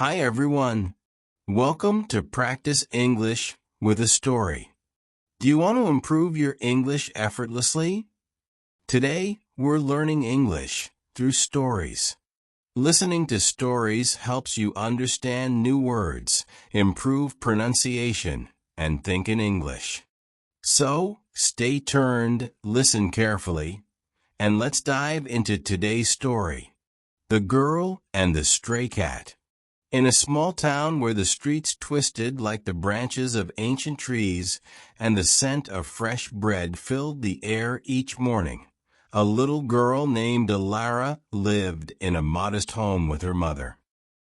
Hi everyone. Welcome to Practice English with a Story. Do you want to improve your English effortlessly? Today, we're learning English through stories. Listening to stories helps you understand new words, improve pronunciation, and think in English. So, stay tuned, listen carefully, and let's dive into today's story. The Girl and the Stray Cat. In a small town where the streets twisted like the branches of ancient trees and the scent of fresh bread filled the air each morning, a little girl named Alara lived in a modest home with her mother.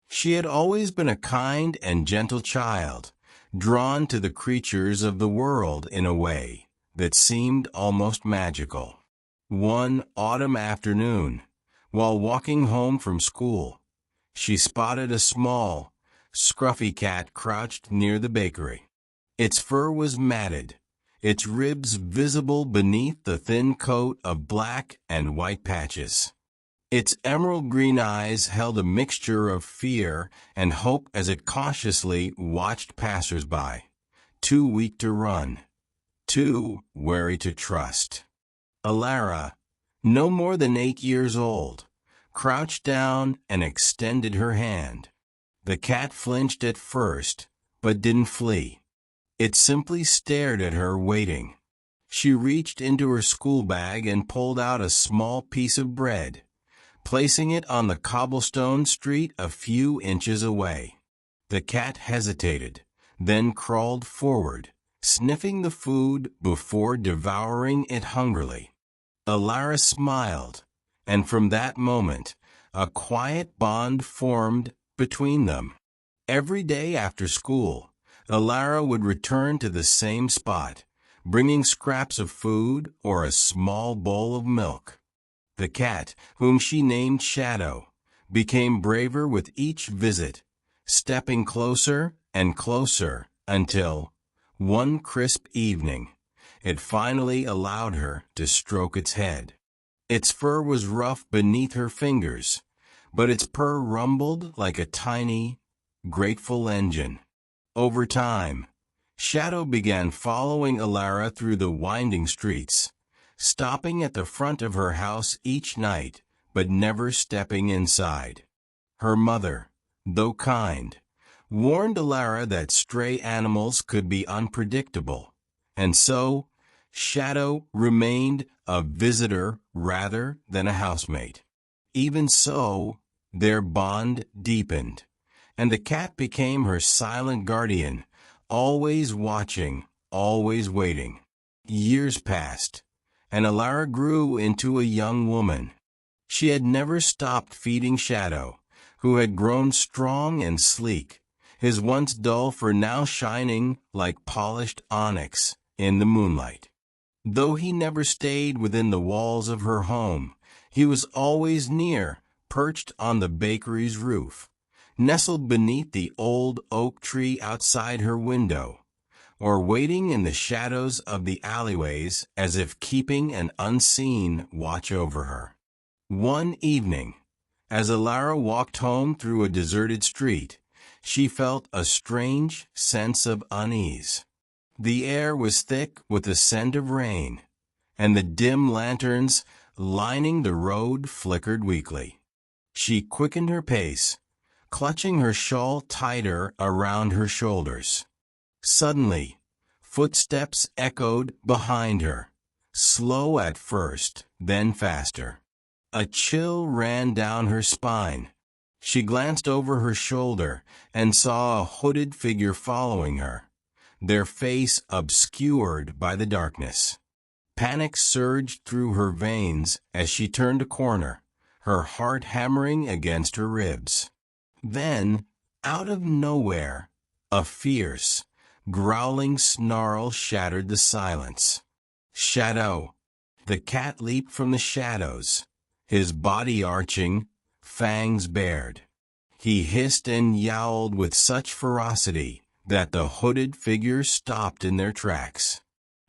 She had always been a kind and gentle child, drawn to the creatures of the world in a way that seemed almost magical. One autumn afternoon, while walking home from school, she spotted a small, scruffy cat crouched near the bakery. Its fur was matted, its ribs visible beneath the thin coat of black and white patches. Its emerald green eyes held a mixture of fear and hope as it cautiously watched passers-by, too weak to run, too wary to trust. Alara, no more than 8 years old, crouched down and extended her hand. The cat flinched at first, but didn't flee. It simply stared at her, waiting. She reached into her school bag and pulled out a small piece of bread, placing it on the cobblestone street a few inches away. The cat hesitated, then crawled forward, sniffing the food before devouring it hungrily. Alara smiled, and from that moment, a quiet bond formed between them. Every day after school, Alara would return to the same spot, bringing scraps of food or a small bowl of milk. The cat, whom she named Shadow, became braver with each visit, stepping closer and closer until, one crisp evening, it finally allowed her to stroke its head. Its fur was rough beneath her fingers, but its purr rumbled like a tiny, grateful engine. Over time, Shadow began following Alara through the winding streets, stopping at the front of her house each night, but never stepping inside. Her mother, though kind, warned Alara that stray animals could be unpredictable, and so Shadow remained a visitor rather than a housemate. Even so, their bond deepened, and the cat became her silent guardian, always watching, always waiting. Years passed, and Alara grew into a young woman. She had never stopped feeding Shadow, who had grown strong and sleek, his once dull fur now shining like polished onyx in the moonlight. Though he never stayed within the walls of her home, he was always near, perched on the bakery's roof, nestled beneath the old oak tree outside her window, or waiting in the shadows of the alleyways as if keeping an unseen watch over her. One evening, as Alara walked home through a deserted street, she felt a strange sense of unease. The air was thick with the scent of rain, and the dim lanterns lining the road flickered weakly. She quickened her pace, clutching her shawl tighter around her shoulders. Suddenly, footsteps echoed behind her, slow at first, then faster. A chill ran down her spine. She glanced over her shoulder and saw a hooded figure following her, their face obscured by the darkness. Panic surged through her veins as she turned a corner, her heart hammering against her ribs. Then, out of nowhere, a fierce, growling snarl shattered the silence. Shadow! The cat leaped from the shadows, his body arching, fangs bared. He hissed and yowled with such ferocity that the hooded figure stopped in their tracks.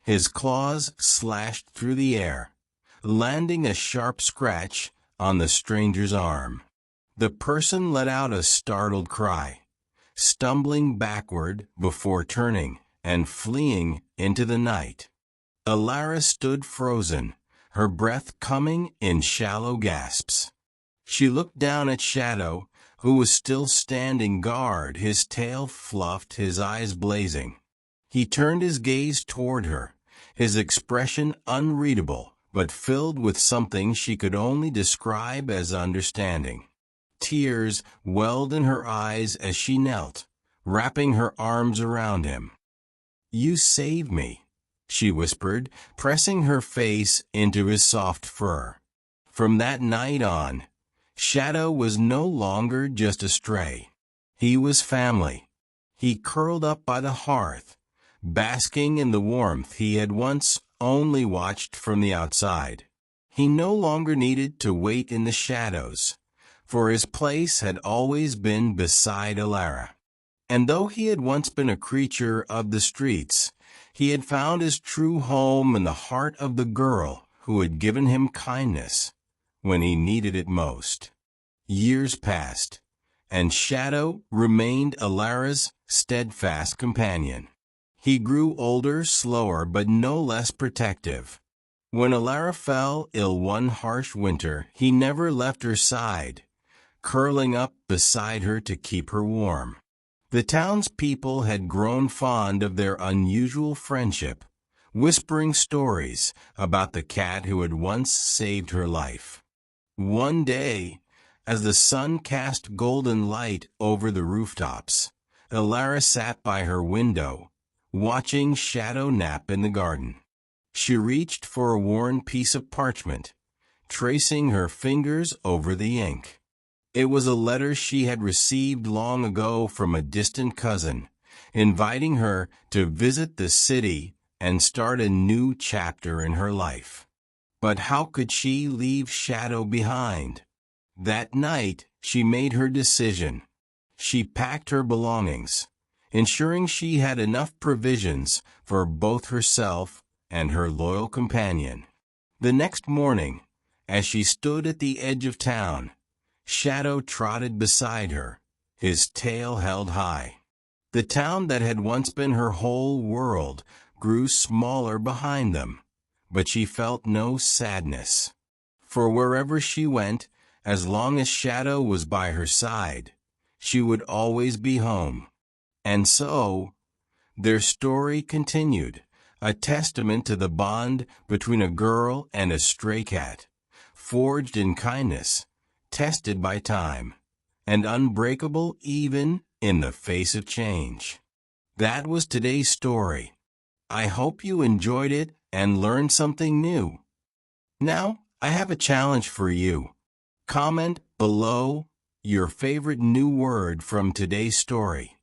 His claws slashed through the air, landing a sharp scratch on the stranger's arm. The person let out a startled cry, stumbling backward before turning and fleeing into the night. Alara stood frozen, her breath coming in shallow gasps. She looked down at Shadow, who was still standing guard, his tail fluffed, his eyes blazing. He turned his gaze toward her, his expression unreadable, but filled with something she could only describe as understanding. Tears welled in her eyes as she knelt, wrapping her arms around him. "You saved me," she whispered, pressing her face into his soft fur. From that night on, Shadow was no longer just a stray. He was family. He curled up by the hearth, basking in the warmth he had once only watched from the outside. He no longer needed to wait in the shadows, for his place had always been beside Alara. And though he had once been a creature of the streets, he had found his true home in the heart of the girl who had given him kindness when he needed it most. Years passed, and Shadow remained Alara's steadfast companion. He grew older, slower, but no less protective. When Alara fell ill one harsh winter, he never left her side, curling up beside her to keep her warm. The townspeople had grown fond of their unusual friendship, whispering stories about the cat who had once saved her life. One day, as the sun cast golden light over the rooftops, Alara sat by her window, watching Shadow nap in the garden. She reached for a worn piece of parchment, tracing her fingers over the ink. It was a letter she had received long ago from a distant cousin, inviting her to visit the city and start a new chapter in her life. But how could she leave Shadow behind? That night, she made her decision. She packed her belongings, ensuring she had enough provisions for both herself and her loyal companion. The next morning, as she stood at the edge of town, Shadow trotted beside her, his tail held high. The town that had once been her whole world grew smaller behind them, but she felt no sadness. For wherever she went, as long as Shadow was by her side, she would always be home. And so, their story continued, a testament to the bond between a girl and a stray cat, forged in kindness, tested by time, and unbreakable even in the face of change. That was today's story. I hope you enjoyed it and learned something new. Now, I have a challenge for you. Comment below your favorite new word from today's story.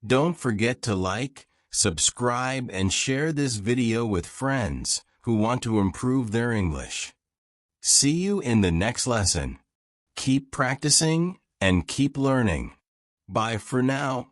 Don't forget to like, subscribe, and share this video with friends who want to improve their English. See you in the next lesson. Keep practicing and keep learning. Bye for now.